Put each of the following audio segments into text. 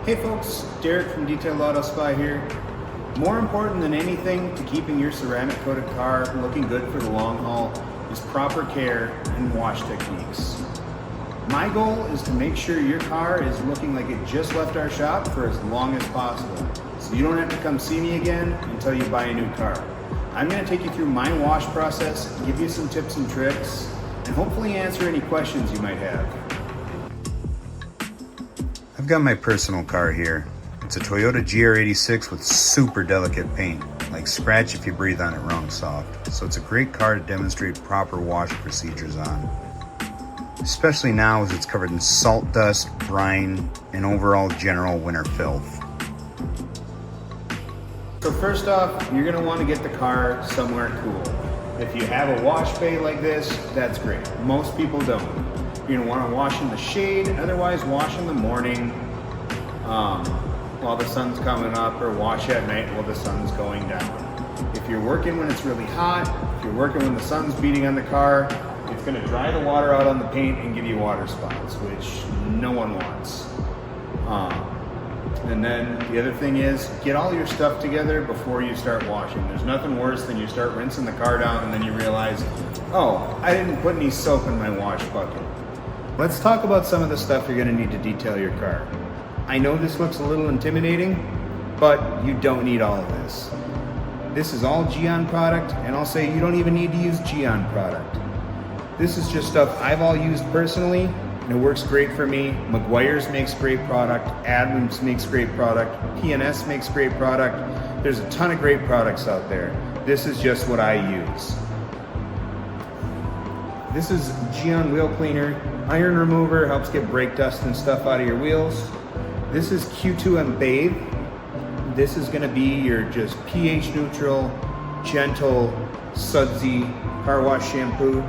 Hey folks, Derek from Detailed Auto Spy here. More important than anything to keeping your ceramic coated car looking good for the long haul is proper care and wash techniques. My goal is to make sure your car is looking like it just left our shop for as long as possible, so you don't have to come see me again until you buy a new car. I'm going to take you through my wash process, give you some tips and tricks, and hopefully answer any questions you might have. I've got my personal car here. It's a Toyota GR86 with super delicate paint, like scratch if you breathe on it wrong soft. So it's a great car to demonstrate proper wash procedures on. Especially now as it's covered in salt dust, brine, and overall general winter filth. So first off, you're gonna wanna get the car somewhere cool. If you have a wash bay like this, that's great. Most people don't. You're gonna wanna wash in the shade, otherwise wash in the morning while the sun's coming up, or wash at night while the sun's going down. If you're working when it's really hot, if you're working when the sun's beating on the car, it's gonna dry the water out on the paint and give you water spots, which no one wants. And then the other thing is, get all your stuff together before you start washing. There's nothing worse than you start rinsing the car down and then you realize, oh, I didn't put any soap in my wash bucket. Let's talk about some of the stuff you're gonna need to detail your car. I know this looks a little intimidating, but you don't need all of this. This is all Geon product, and I'll say you don't even need to use Geon product. This is just stuff I've all used personally, and it works great for me. Meguiar's makes great product, Adams makes great product, P&S makes great product. There's a ton of great products out there. This is just what I use. This is Geon Wheel Cleaner. Iron remover, helps get brake dust and stuff out of your wheels. This is Q2M Bathe. This is gonna be your just pH neutral, gentle, sudsy car wash shampoo.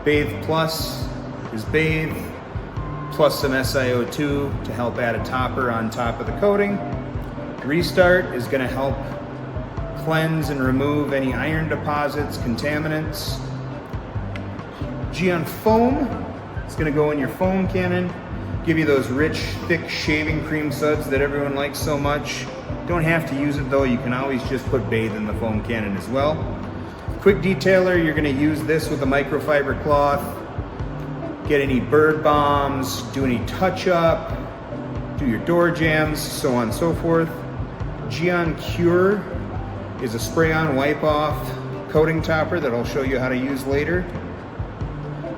Bathe Plus is Bathe, plus some SiO2 to help add a topper on top of the coating. Restart is gonna help cleanse and remove any iron deposits, contaminants. Geon Foam, it's gonna go in your foam cannon, give you those rich, thick shaving cream suds that everyone likes so much. Don't have to use it though, you can always just put Bathe in the foam cannon as well. Quick detailer, you're gonna use this with a microfiber cloth, get any bird bombs, do any touch up, do your door jams, so on and so forth. Geon Cure is a spray on wipe off coating topper that I'll show you how to use later.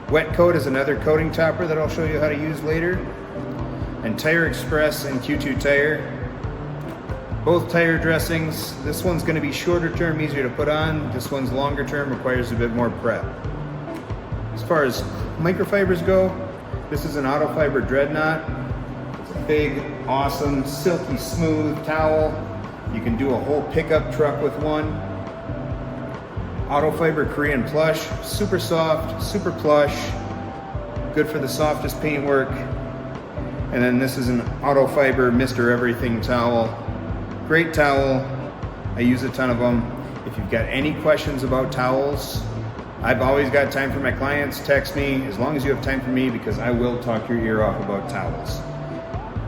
Wet Coat is another coating topper that I'll show you how to use later. And Tire Express and Q2 Tire. Both tire dressings. This one's gonna be shorter term, easier to put on. This one's longer term, requires a bit more prep. As far as microfibers go, this is an Auto Fiber Dreadnought. It's a big, awesome, silky smooth towel. You can do a whole pickup truck with one. Auto Fiber Korean Plush, super soft, super plush, good for the softest paintwork. And then this is an Auto Fiber Mr. Everything towel. Great towel, I use a ton of them. If you've got any questions about towels, I've always got time for my clients, text me, as long as you have time for me, because I will talk your ear off about towels.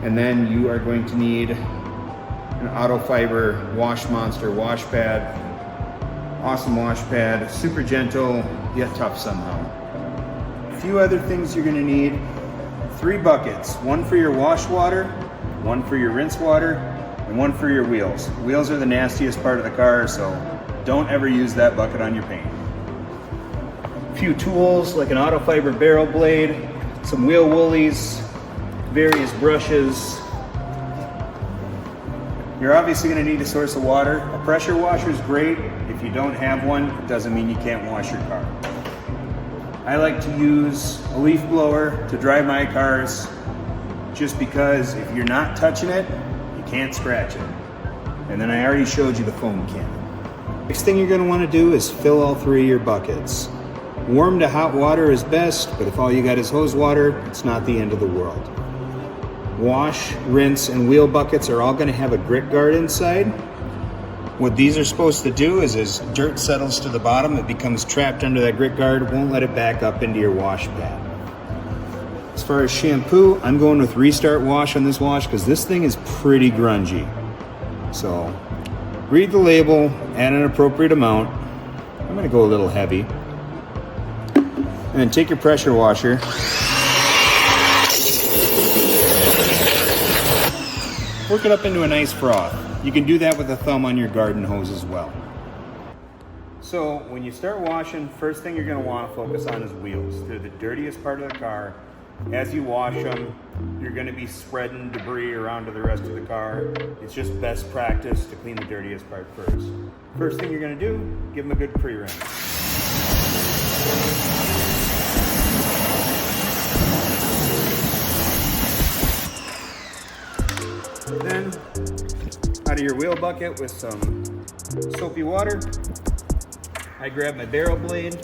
And then you are going to need an Auto Fiber Wash Monster wash pad. Awesome wash pad, super gentle, yet tough somehow. A few other things you're gonna need. 3 buckets, one for your wash water, one for your rinse water, and one for your wheels. Wheels are the nastiest part of the car, so don't ever use that bucket on your paint. A few tools like an Auto Fiber barrel blade, some wheel woolies, various brushes. You're obviously gonna need a source of water. A pressure washer is great. If you don't have one, it doesn't mean you can't wash your car. I like to use a leaf blower to dry my cars, just because if you're not touching it, you can't scratch it. And then I already showed you the foam cannon. Next thing you're gonna wanna do is fill all 3 of your buckets. Warm to hot water is best, but if all you got is hose water, it's not the end of the world. Wash, rinse, and wheel buckets are all gonna have a grit guard inside. What these are supposed to do is as dirt settles to the bottom, it becomes trapped under that grit guard, won't let it back up into your wash pad. As far as shampoo, I'm going with Restart Wash on this wash because this thing is pretty grungy. So read the label, add an appropriate amount. I'm gonna go a little heavy. And then take your pressure washer. Work it up into a nice froth. You can do that with a thumb on your garden hose as well. So when you start washing, first thing you're going to want to focus on is wheels. They're the dirtiest part of the car. As you wash them, you're going to be spreading debris around to the rest of the car. It's just best practice to clean the dirtiest part first. First thing you're going to do, give them a good pre-rinse. Then, out of your wheel bucket with some soapy water, I grab my barrel blade,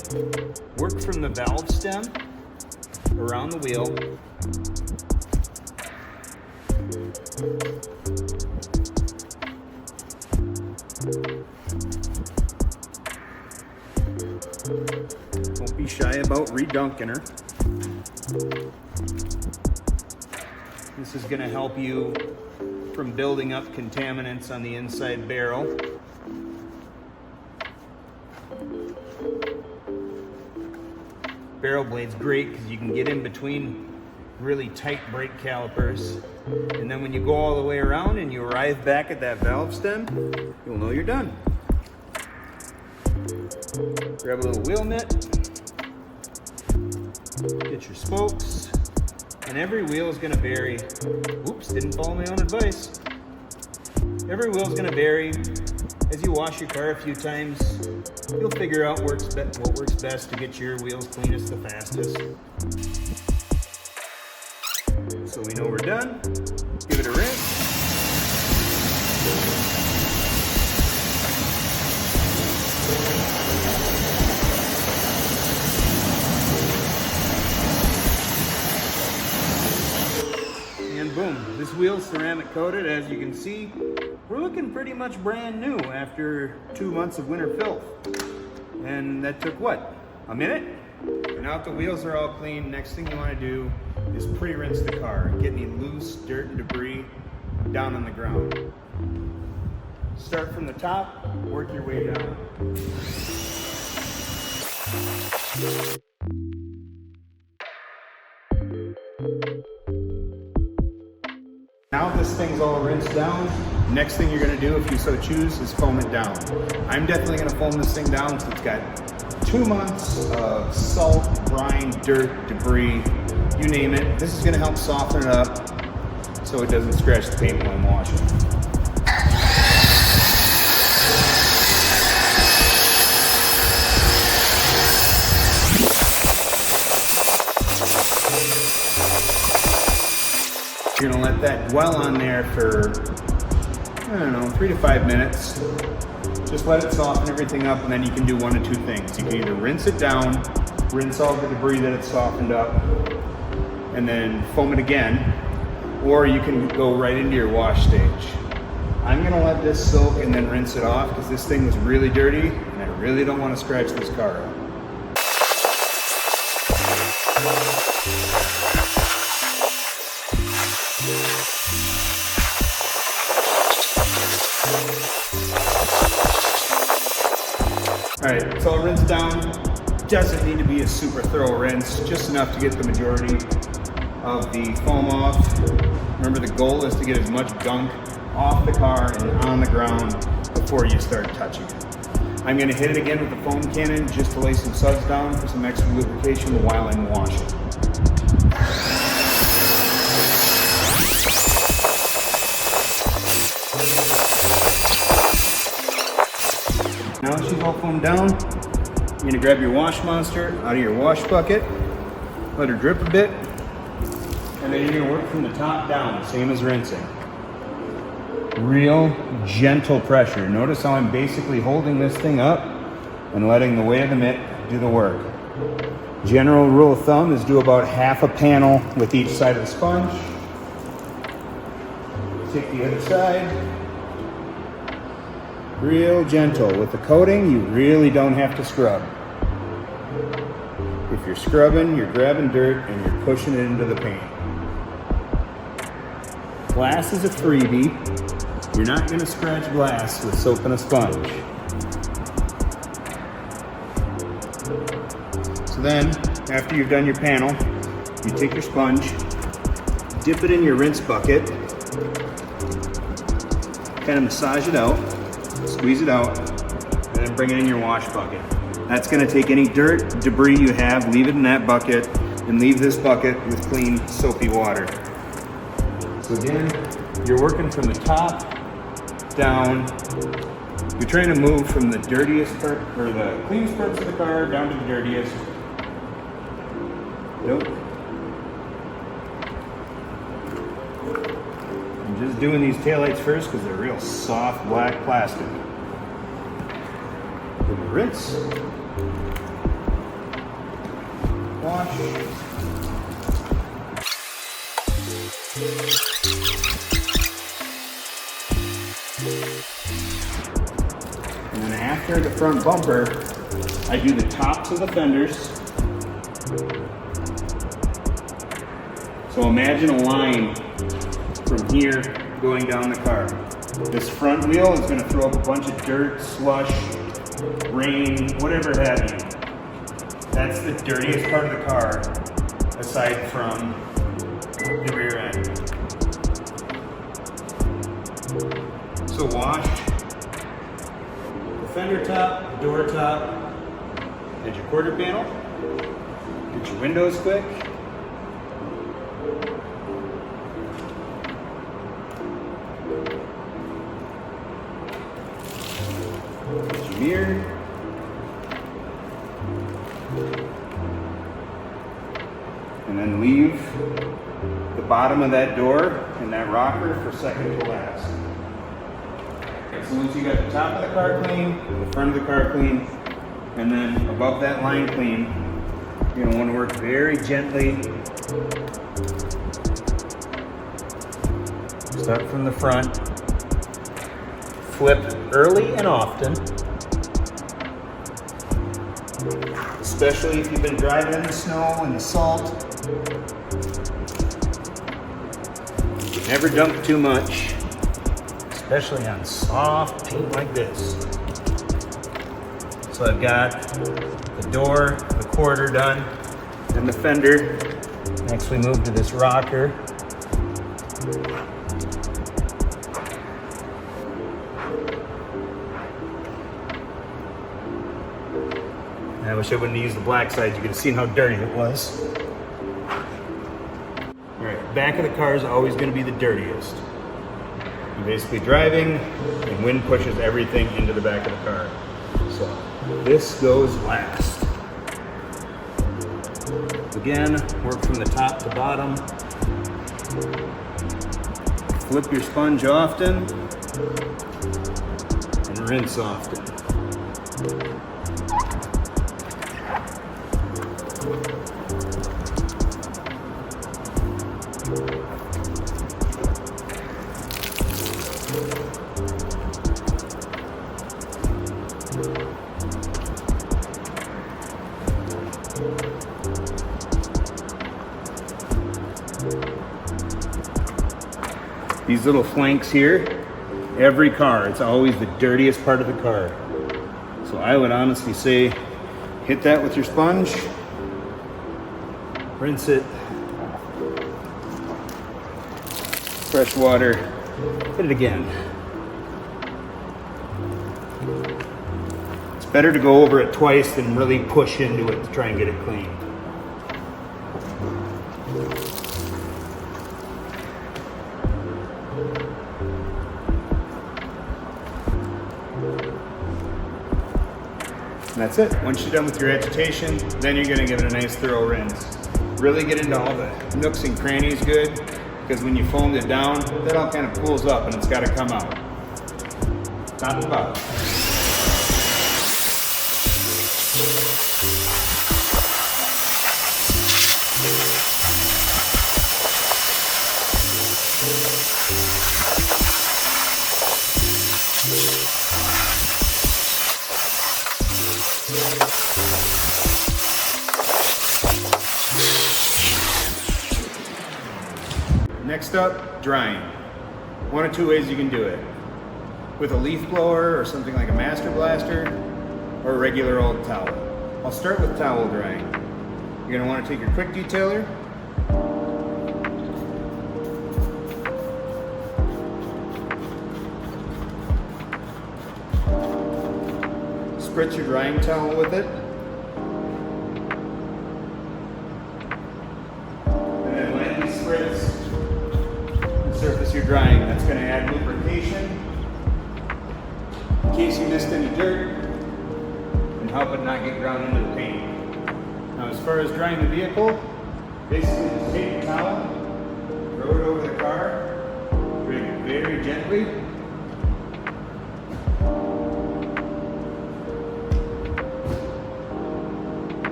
work from the valve stem around the wheel, don't be shy about redunking her. This is going to help you from building up contaminants on the inside barrel. Barrel blade's great because you can get in between really tight brake calipers, and then when you go all the way around and you arrive back at that valve stem, you'll know you're done. Grab a little wheel mitt, get your spokes, and every wheel is going to vary. Oops, didn't follow my own advice. Every wheel is going to vary. As you wash your car a few times, you'll figure out what works best to get your wheels cleanest the fastest. So we know we're done. Give it a rinse. And boom, this wheel's ceramic coated. As you can see, we're looking pretty much brand new after 2 months of winter filth. And that took what? A minute? And now that the wheels are all clean, next thing you want to do is pre-rinse the car. Get any loose dirt and debris down on the ground. Start from the top, work your way down. Now this thing's all rinsed down, next thing you're going to do, if you so choose, is foam it down. I'm definitely going to foam this thing down because it's got 2 months of salt, brine, dirt, debris, you name it. This is going to help soften it up so it doesn't scratch the paint when I'm washing. You're gonna let that dwell on there for, I don't know, 3 to 5 minutes. Just let it soften everything up, and then you can do one of two things. You can either rinse it down, rinse all the debris that it's softened up, and then foam it again, or you can go right into your wash stage. I'm gonna let this soak and then rinse it off because this thing was really dirty, and I really don't want to scratch this car up. Alright, it's all rinsed down. Doesn't need to be a super thorough rinse, just enough to get the majority of the foam off. Remember, the goal is to get as much gunk off the car and on the ground before you start touching it. I'm going to hit it again with the foam cannon just to lay some suds down for some extra lubrication while I'm washing. Now that she's all foamed down, you're going to grab your wash monster out of your wash bucket, let her drip a bit, and then you're going to work from the top down, same as rinsing. Real gentle pressure. Notice how I'm basically holding this thing up and letting the weight of the mitt do the work. General rule of thumb is do about half a panel with each side of the sponge. Take the other side. Real gentle. With the coating, you really don't have to scrub. If you're scrubbing, you're grabbing dirt and you're pushing it into the paint. Glass is a freebie. You're not going to scratch glass with soap and a sponge. So then, after you've done your panel, you take your sponge, dip it in your rinse bucket, kind of massage it out, squeeze it out, and then bring it in your wash bucket. That's going to take any dirt, debris you have, leave it in that bucket, and leave this bucket with clean, soapy water. So again, you're working from the top down. You're trying to move from the dirtiest part, or the cleanest parts of the car down to the dirtiest. Nope. I'm just doing these taillights first because they're real soft black plastic. Then we rinse. Wash. And then after the front bumper, I do the tops of the fenders. So imagine a line from here going down the car. This front wheel is going to throw up a bunch of dirt, slush, rain, whatever have you. That's the dirtiest part of the car, aside from the rear end. So wash the fender top, door top, and your quarter panel. Get your windows quick. Get your mirror. And then leave the bottom of that door and that rocker for second to last. Okay, so once you got the top of the car clean, the front of the car clean, and then above that line clean, you're going to want to work very gently. Start from the front. Flip early and often. Especially if you've been driving in the snow and the salt. Never dump too much, especially on soft paint like this. So I've got the door, the quarter done, and the fender. Next we move to this rocker. I wish I wouldn't have used the black side. You could have seen how dirty it was. All right, back of the car is always going to be the dirtiest. You're basically driving, and wind pushes everything into the back of the car. So this goes last. Again, work from the top to bottom. Flip your sponge often, and rinse often. These little flanks here, every car, it's always the dirtiest part of the car. So I would honestly say, hit that with your sponge, rinse it, fresh water, hit it again. It's better to go over it twice than really push into it to try and get it clean. And that's it. Once you're done with your agitation, then you're gonna give it a nice thorough rinse. Really get into all the nooks and crannies good, because when you foamed it down, that all kind of pulls up and it's gotta come out. Top to bottom. Next up, drying. One of two ways you can do it. With a leaf blower or something like a Master Blaster, or a regular old towel. I'll start with towel drying. You're gonna wanna take your quick detailer, spritz your drying towel with it, and then lightly spritz the surface you're drying. That's going to add lubrication in case you missed any dirt and help it not get ground into the paint. Now as far as drying the vehicle, basically just take your towel, throw it over the car, drag it very gently.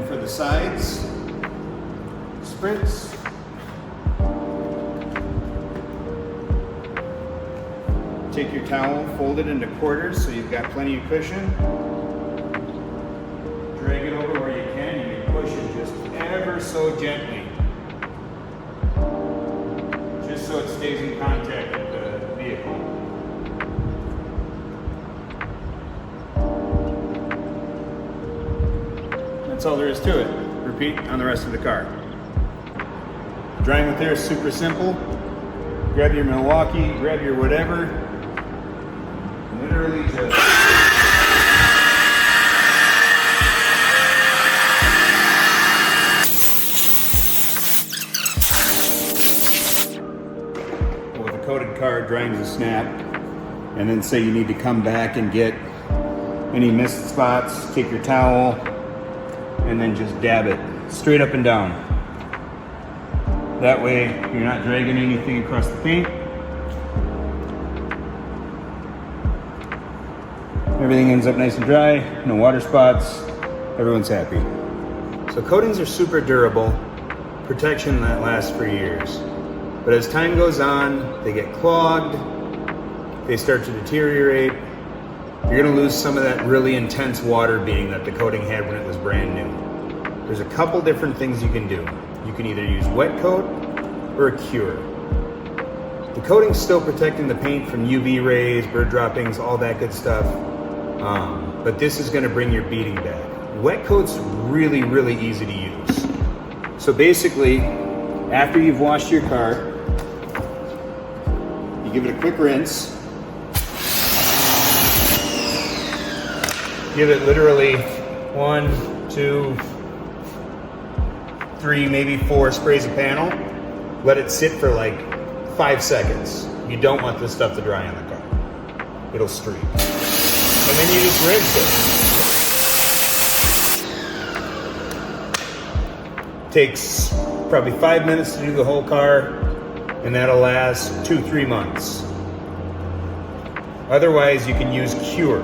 For the sides, spritz. Take your towel, fold it into quarters so you've got plenty of cushion. Drag it over where you can. You can push it just ever so gently, just so it stays in contact with the vehicle. That's all there is to it. Repeat on the rest of the car. Drying with air is super simple. Grab your Milwaukee, grab your whatever. Literally just with a coated car, drying's a snap. And then say you need to come back and get any missed spots, take your towel, and then just dab it straight up and down. That way you're not dragging anything across the paint. Everything ends up nice and dry, no water spots, everyone's happy. So coatings are super durable, protection that lasts for years. But as time goes on, they get clogged, they start to deteriorate. You're gonna lose some of that really intense water beading that the coating had when it was brand new. There's a couple different things you can do. You can either use wet coat or a cure. The coating's still protecting the paint from UV rays, bird droppings, all that good stuff. But this is gonna bring your beading back. Wet coat's really, really easy to use. So basically, after you've washed your car, you give it a quick rinse. Give it literally 1, 2, 3, maybe 4 sprays a panel. Let it sit for like 5 seconds. You don't want this stuff to dry on the car. It'll streak. And then you just rinse it. Takes probably 5 minutes to do the whole car, and that'll last 2-3 months. Otherwise, you can use Cure.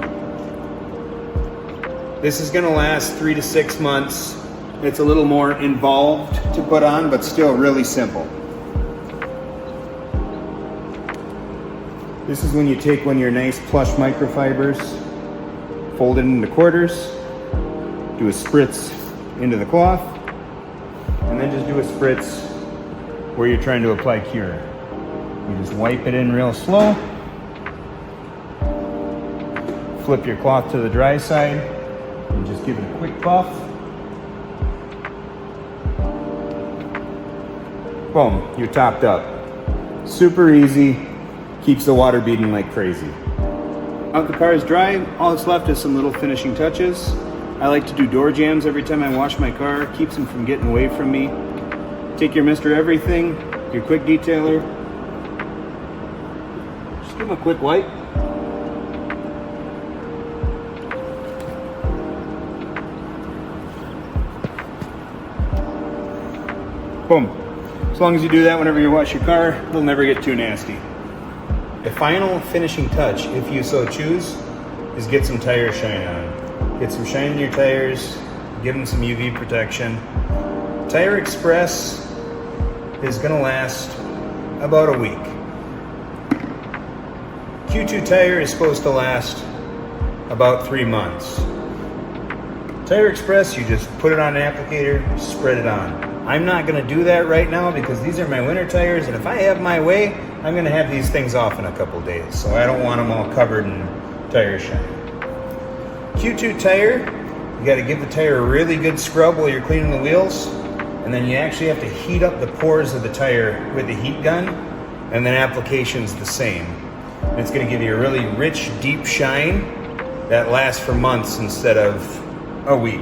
This is gonna last 3 to 6 months. It's a little more involved to put on, but still really simple. This is when you take one of your nice plush microfibers, fold it into quarters, do a spritz into the cloth, and then just do a spritz where you're trying to apply Cure. You just wipe it in real slow, flip your cloth to the dry side, and just give it a quick buff. Boom, you're topped up. Super easy, keeps the water beading like crazy. Now the car is dry, all that's left is some little finishing touches. I like to do door jams every time I wash my car, keeps them from getting away from me. Take your Mr. Everything, your quick detailer, just give them a quick wipe. Boom. As long as you do that whenever you wash your car, it'll never get too nasty. The final finishing touch, if you so choose, is get some tire shine on. Get some shine in your tires, give them some UV protection. Tire Express is gonna last about a week. Q2 tire is supposed to last about 3 months. Tire Express, you just put it on an applicator, spread it on. I'm not gonna do that right now because these are my winter tires, and if I have my way, I'm gonna have these things off in a couple days, so I don't want them all covered in tire shine. Q2 tire, you gotta give the tire a really good scrub while you're cleaning the wheels, and then you actually have to heat up the pores of the tire with the heat gun, and then application's the same. And it's gonna give you a really rich, deep shine that lasts for months instead of a week.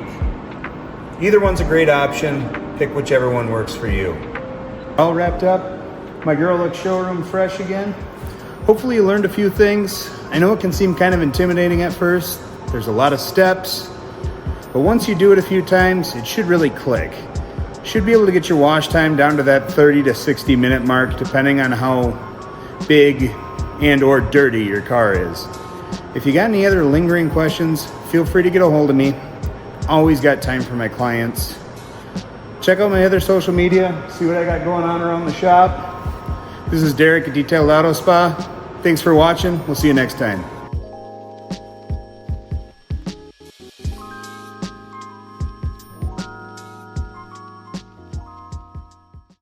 Either one's a great option. Pick whichever one works for you. All wrapped up. My girl looks showroom fresh again. Hopefully you learned a few things. I know it can seem kind of intimidating at first. There's a lot of steps, but once you do it a few times, it should really click. Should be able to get your wash time down to that 30 to 60 minute mark, depending on how big and or dirty your car is. If you got any other lingering questions, feel free to get a hold of me. Always got time for my clients. Check out my other social media, see what I got going on around the shop. This is Derek at Detailed Auto Spa. Thanks for watching. We'll see you next time.